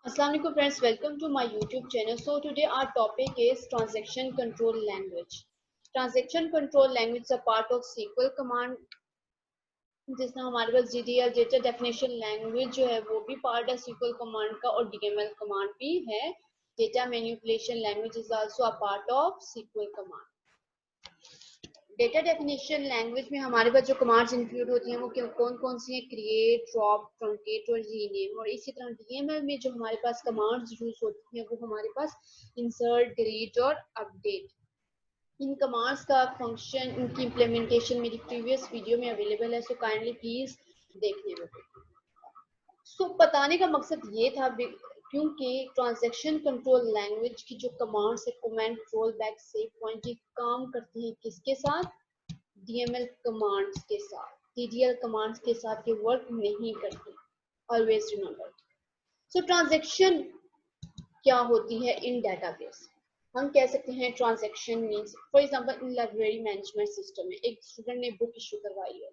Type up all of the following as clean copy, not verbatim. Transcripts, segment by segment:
Assalamu alaikum friends, welcome to my YouTube channel. So today our topic is transaction control language. Transaction control language is a part of SQL command जिसमें हमारे पास DDL data definition language जो है वो भी part है SQL command का और DML command भी है. Data manipulation language is also a part of SQL command. Data definition language में हमारे पास जो कमांड्स इंक्लूड होती हैं वो कौन कौन सी हैं? क्रिएट, ड्रॉप, ट्रंकेट और रीनेम. और इसी तरह डीएमएल में जो हमारे पास कमांड्स यूज होती हैं वो हमारे पास इंसर्ट, डिलीट और अपडेट. इन कमांड्स का फंक्शन, इनकी इम्प्लीमेंटेशन मेरी प्रीवियस वीडियो में अवेलेबल है, सो काइंडली प्लीज देखने में. सो बताने का मकसद ये था क्योंकि ट्रांजैक्शन कंट्रोल लैंग्वेज की जो कमांड्स है, comment, roll back, save point, ये काम करती हैं किसके साथ? DML कमांड्स के साथ. DDL कमांड्स के साथ ये वर्क नहीं करती. Always remember. सो ट्रांजैक्शन क्या होती है इन डेटाबेस? हम कह सकते हैं transaction means, for example in library management system में एक स्टूडेंट ने बुक इशू करवाई है,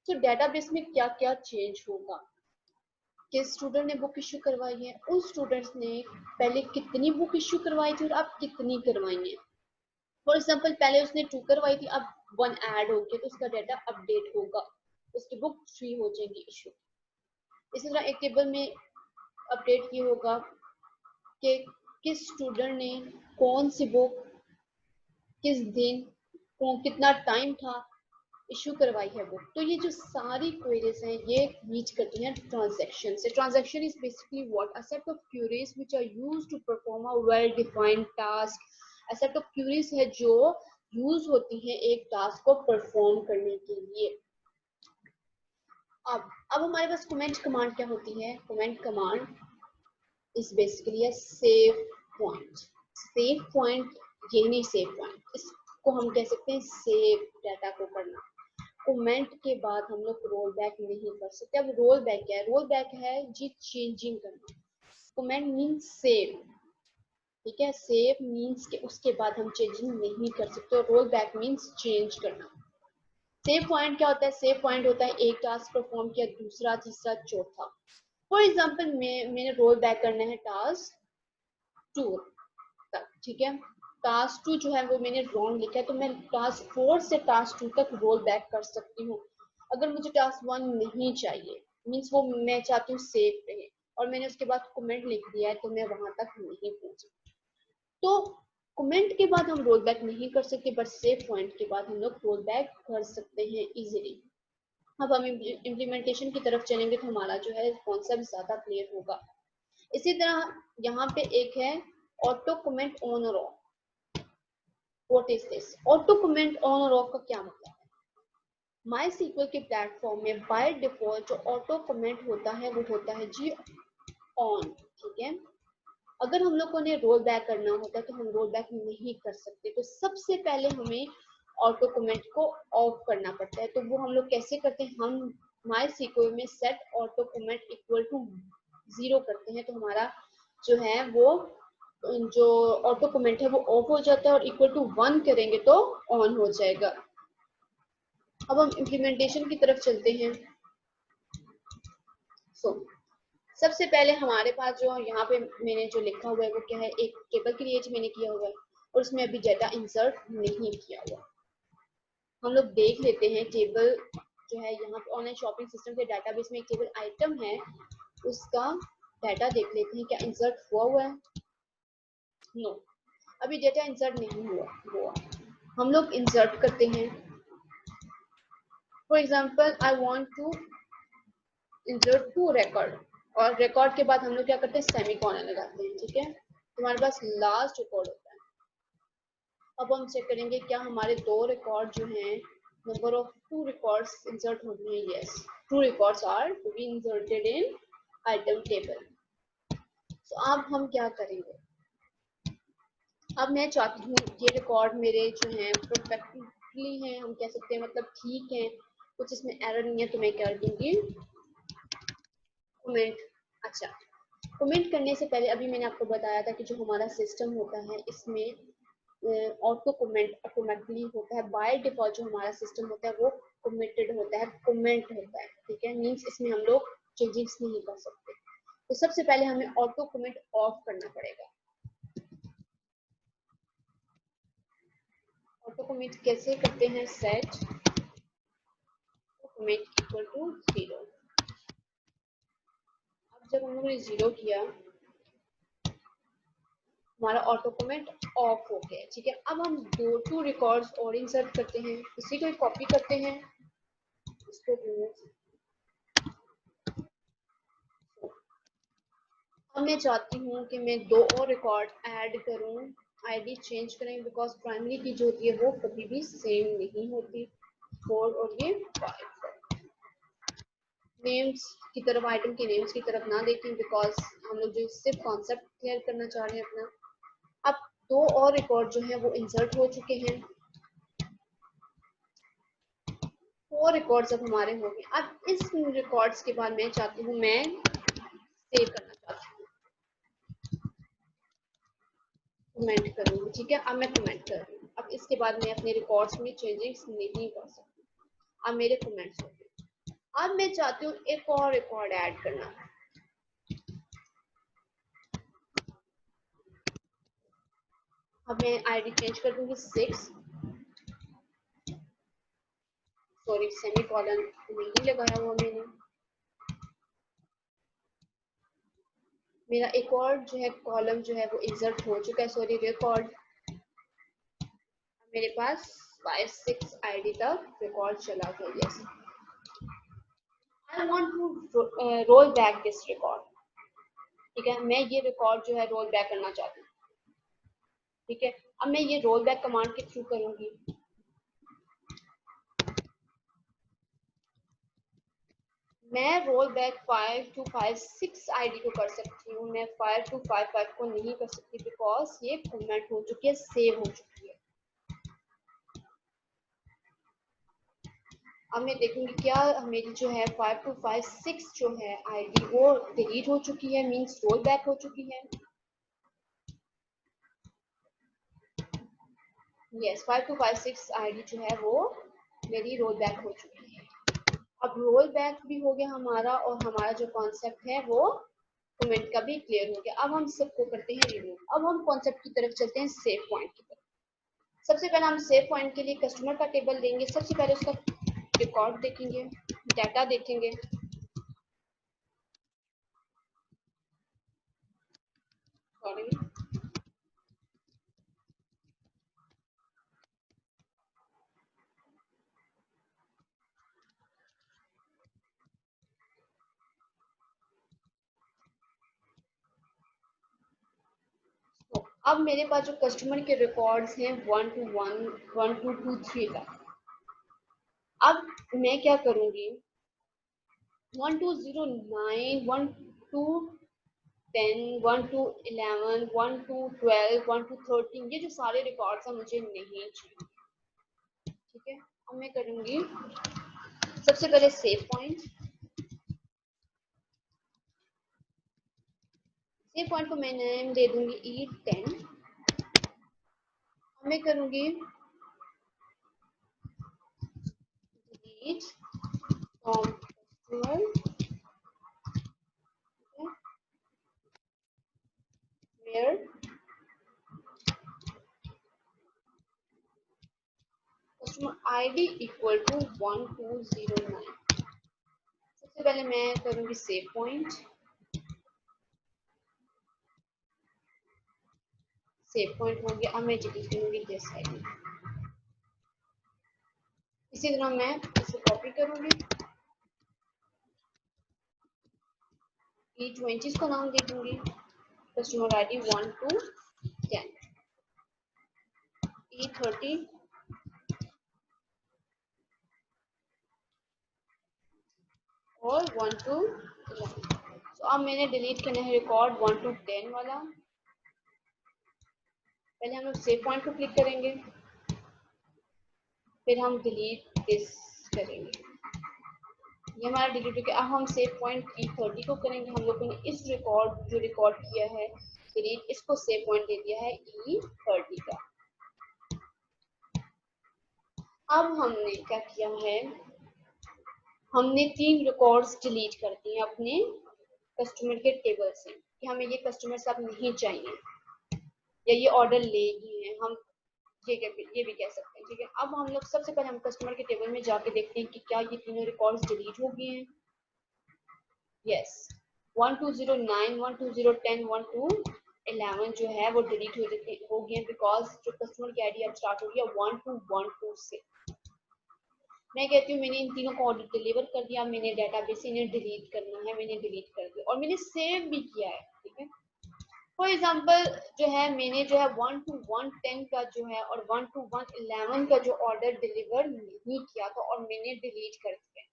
तो डेटाबेस में क्या क्या चेंज होगा? कि स्टूडेंट ने बुक इशू करवाई है, उन स्टूडेंट्स ने पहले कितनी बुक इशू करवाई थी और अब कितनी करवाई है. फॉर एग्जांपल पहले उसने 2 करवाई थी, अब 1 ऐड हो गया तो उसका डाटा अपडेट होगा, उसकी बुक 3 हो जाएगी इशू. इसी तरह एक टेबल में अपडेट ये होगा कि किस स्टूडेंट ने कौन सी बुक किस दिन कितना टाइम था इशू करवाई है बुक. तो ये जो सारी क्वेरीज हैं ये रीच करती हैं ट्रांजैक्शन से. Transaction is basically what? A set of queries which are used to perform a well defined task. A set of queries है जो यूज होती हैं एक टास्क को परफॉर्म करने के लिए. अब हमारे पास कमेंट कमांड क्या होती है? Comment command is basically a save point. Save point, ये नहीं सेव पॉइंट, इसको हम कह सकते हैं सेव डाटा को करना. कमेंट के बाद हम लोग रोल बैक नहीं कर सकते. अब रोल बैक क्या है? रोल बैक है जी चेंजिंग करना. कमेंट मीन्स सेव, ठीक है. सेव मीन्स के उसके बाद हम चेंजिंग नहीं कर सकते और रोल बैक मीन्स चेंज करना. सेव पॉइंट क्या होता है? सेव पॉइंट होता है एक टास्क परफॉर्म किया, दूसरा, तीसरा, चौथा. फॉर एग्जाम्पल मैंने रोल बैक करना है टास्क 2 तक, ठीक है. टास्क 2 जो है वो मैंने रॉन्ग लिखा है, तो मैं टास्क 4 से टास्क 2 तक रोल बैक कर सकती हूँ. अगर मुझे टास्क 1 नहीं चाहिए, मीन्स वो मैं चाहती हूँ सेव रहे, और मैंने उसके बाद कमेंट लिख दिया है, तो मैं वहां तक नहीं पहुंची. तो कमेंट के बाद हम रोल बैक नहीं कर सकते, बट सेव पॉइंट के बाद हम लोग रोल बैक कर सकते हैं इजीली. अब हम इम्प्लीमेंटेशन की तरफ चलेंगे तो हमारा जो है कॉन्सेप्ट ज्यादा क्लियर होगा. इसी तरह यहाँ पे एक है ऑटो कमेंट ऑन और of. What is this? Auto comment on और ऑफ का क्या मतलब है? माई सीक्वल के प्लेटफॉर्म में बाय डिफॉल्ट जो ऑटो कमेंट होता है वो होता है जी ऑन, ठीक है. अगर हम लोगों ने रोल बैक करना होता है तो हम रोल बैक नहीं कर सकते, तो सबसे पहले हमें ऑटो कमेंट को ऑफ करना पड़ता है. तो वो हम लोग कैसे करते हैं? हम माई सीक्वल में set auto commit equal to 0 करते हैं, तो हमारा जो है वो जो ऑटो कमेंट है वो ऑफ हो जाता है, और इक्वल टू 1 करेंगे तो ऑन हो जाएगा. अब हम इम्प्लीमेंटेशन की तरफ चलते हैं. सबसे पहले हमारे पास जो यहाँ पे मैंने जो लिखा हुआ है वो क्या है? एक टेबल क्रिएट मैंने किया हुआ है और उसमें अभी डाटा इंसर्ट नहीं किया हुआ. हम लोग देख लेते हैं टेबल जो है यहाँ पे ऑनलाइन शॉपिंग सिस्टम के डाटाबेस में एक टेबल आइटम है, उसका डाटा देख लेते हैं क्या इंसर्ट हुआ है. नो, अभी डाटा इंसर्ट नहीं हुआ. हम लोग इंसर्ट करते हैं. For example I want to insert 2 record, और रिकॉर्ड के बाद हम लोग क्या करते हैं? सेमीकोलन लगाते हैं, ठीक है. तुम्हारे पास लास्ट रिकॉर्ड होता है. अब हम चेक करेंगे क्या हमारे 2 रिकॉर्ड जो हैं, नंबर ऑफ 2 रिकॉर्ड्स इंसर्ट हो गए. Yes, 2 records are to be inserted in item table. तो अब हम क्या करेंगे? अब मैं चाहती हूँ ये रिकॉर्ड मेरे जो हैं परफेक्टली हैं, हम कह सकते हैं, मतलब ठीक है, कुछ इसमें एरर नहीं है, तो मैं कर दूंगी कमेंट. अच्छा, कमेंट करने से पहले अभी मैंने आपको बताया था कि जो हमारा सिस्टम होता है इसमें ऑटो कमेंट ऑटोमेटिकली होता है. बाय डिफॉल्ट जो हमारा सिस्टम होता है वो कमिटेड होता है, कमेंट होता है, ठीक है. मींस इसमें हम लोग चेंजेस नहीं कर सकते. तो सबसे पहले हमें ऑटो कमेंट ऑफ करना पड़ेगा। ऑटो कमेंट कैसे करते हैं? Set commit equal to 0। अब जब हम लोगों ने 0 किया, हमारा ऑटो कमेंट ऑफ हो गया। ठीक है, अब हम टू रिकॉर्ड्स और इंसर्ट करते हैं। इसी को कॉपी करते हैं, इसको अब मैं चाहती हूँ कि मैं 2 और रिकॉर्ड ऐड करूँ। आईडी चेंज करें, बिकॉज प्राइमरी की जो होती है वो कभी भी सेम नहीं होती। 4 और ये 5। नेम्स की तरफ, आइटम के नेम्स की तरफ ना देखें, बिकॉज हम लोग जो सिर्फ कॉन्सेप्ट क्लियर करना चाह रहे हैं अपना। अब 2 और रिकॉर्ड जो है वो इंसर्ट हो चुके हैं। 4 रिकॉर्ड्स अब हमारे हो गए। अब इस रिकॉर्ड्स के बाद मैं चाहती हूँ, मैं सेव करना चाहती हूँ, कमेंट करूँगी। ठीक है, अब मैं कमेंट कर रही हूँ। अब इसके बाद मैं अपने रिकॉर्ड्स में चेंजेस नहीं कर सकती। अब मेरे कमेंट्स हो गए। अब मैं चाहती हूँ एक और रिकॉर्ड ऐड करना। अब मैं आईडी चेंज कर दूंगी 6। सॉरी, सेमी कॉलन नहीं लगाया हुआ मैंने। मेरा एक और जो है कॉलम जो है वो इंसर्ट हो चुका है। सॉरी, रिकॉर्ड मेरे पास 5-6 आईडी तक रिकॉर्ड चला गया। Yes, I want to roll back this record. ठीक है, मैं ये रिकॉर्ड जो है रोल बैक करना चाहती हूँ। ठीक है, अब मैं ये रोल बैक कमांड के थ्रू करूंगी। मैं रोल बैक 5 to 5 6 आईडी को कर सकती हूँ। मैं 5 to 5 को नहीं कर सकती, बिकॉज ये कमेंट हो चुकी है, सेव हो चुकी है। अब मैं देखूंगी क्या मेरी जो है 5 to 5 6 जो है आईडी वो डिलीट हो चुकी है, मींस रोल बैक हो चुकी है। यस, 5 to 5 6 आईडी जो है वो मेरी रोल बैक हो चुकी है। अब रोल बैक भी हो गया हमारा, और हमारा जो कॉन्सेप्ट है वो कमेंट का भी क्लियर हो गया। अब हम सबको करते हैं रिमूव। अब हम कॉन्सेप्ट की तरफ चलते हैं, सेव पॉइंट की तरफ। सबसे पहले हम सेव पॉइंट के लिए कस्टमर का टेबल लेंगे। सबसे पहले उसका रिकॉर्ड देखेंगे, डाटा देखेंगे। सॉरी, तो अब मेरे पास जो कस्टमर के रिकॉर्ड्स हैं 1 to 1, 1 to 2 3 तक। अब मैं क्या करूंगी, 1 to 09, 1 to 10, 1 to 11, 1 to 12, 1 to 13, ये जो सारे रिकॉर्ड्स हैं मुझे नहीं चाहिए। ठीक है, अब मैं करूंगी सबसे पहले सेव पॉइंट। सेव पॉइंट को मैं नेम दे दूंगी E10। अब मैं करूंगी delete from customer where customer ID equal to 1209। सबसे पहले मैं करूंगी सेव पॉइंट। सेव पॉइंट हो गया। अब मैं डिलीट करूंगी दिस आईडी। इसी तरह मैं इसे कॉपी करूंगी, E20 को नाम दे दूंगी, कस्टमर आईडी 1 to 10, E30 और 1 to 11। तो अब मैंने डिलीट करना है रिकॉर्ड 1 to 10 वाला। पहले हम लोग सेव पॉइंट को क्लिक करेंगे, फिर हम डिलीट दिस करेंगे। ये हमारा डिलीट हो गया। अब हम सेव पॉइंट E30 को करेंगे। हम लोगों ने इस रिकॉर्ड जो रिकॉर्ड किया है डिलीट, इसको सेव पॉइंट दे दिया है E30 का। अब हमने क्या किया है, हमने 3 रिकॉर्ड्स डिलीट कर दिए अपने कस्टमर के टेबल से कि हमें ये कस्टमर सब नहीं चाहिए या ये ऑर्डर लेगी हैं, हम ये भी कह सकते हैं। ठीक है, अब हम लोग सबसे पहले हम कस्टमर के टेबल में जाके देखते हैं कि क्या ये तीनों रिकॉर्ड्स डिलीट हो गए हैं। यस, 1209, 12010, 1211 जो है वो डिलीट हो गए बिकॉज जो कस्टमर की आईडी अब स्टार्ट हो गया 1212 से। मैं कहती हूँ मैंने इन तीनों को ऑर्डर डिलीवर कर दिया, मैंने डेटाबेस से इन्हें डिलीट करना है, मैंने डिलीट कर दिया और मैंने सेव भी किया है। ठीक है, फॉर एग्जाम्पल जो है मैंने जो है 12110 का जो है और 12111 का जो ऑर्डर डिलीवर नहीं किया था और मैंने डिलीट कर दिया।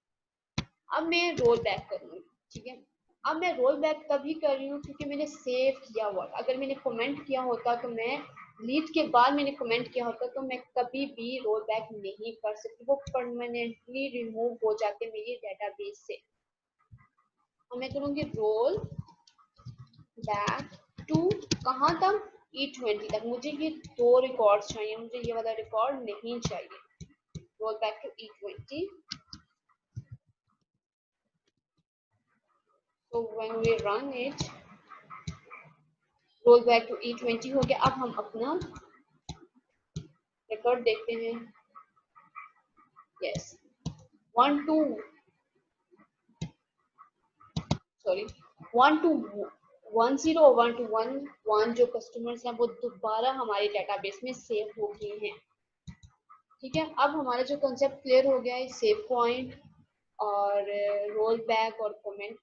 अब मैं रोल बैक करूँगी। ठीक है, अब मैं रोल बैक तभी कर रही हूँ क्योंकि मैंने सेव किया हुआ। अगर मैंने कमेंट किया होता तो मैं डिलीट के बाद मैंने कमेंट किया होता तो मैं कभी भी रोल बैक नहीं कर सकती, वो परमानेंटली रिमूव हो जाते मेरी डेटाबेस से। और मैं करूँगी रोल बैक टू कहाँ तक, E20 तक। मुझे ये दो रिकॉर्ड चाहिए, मुझे ये वाला रिकॉर्ड नहीं चाहिए। Roll back to E20। So when we run it, roll back to E20 हो गया। अब हम अपना रिकॉर्ड देखते हैं। यस, 1210 जो कस्टमर्स हैं वो दोबारा हमारे डेटाबेस में सेव हो गए हैं। ठीक है, अब हमारा जो कंसेप्ट क्लियर हो गया है, सेव पॉइंट और रोल बैक और कमेंट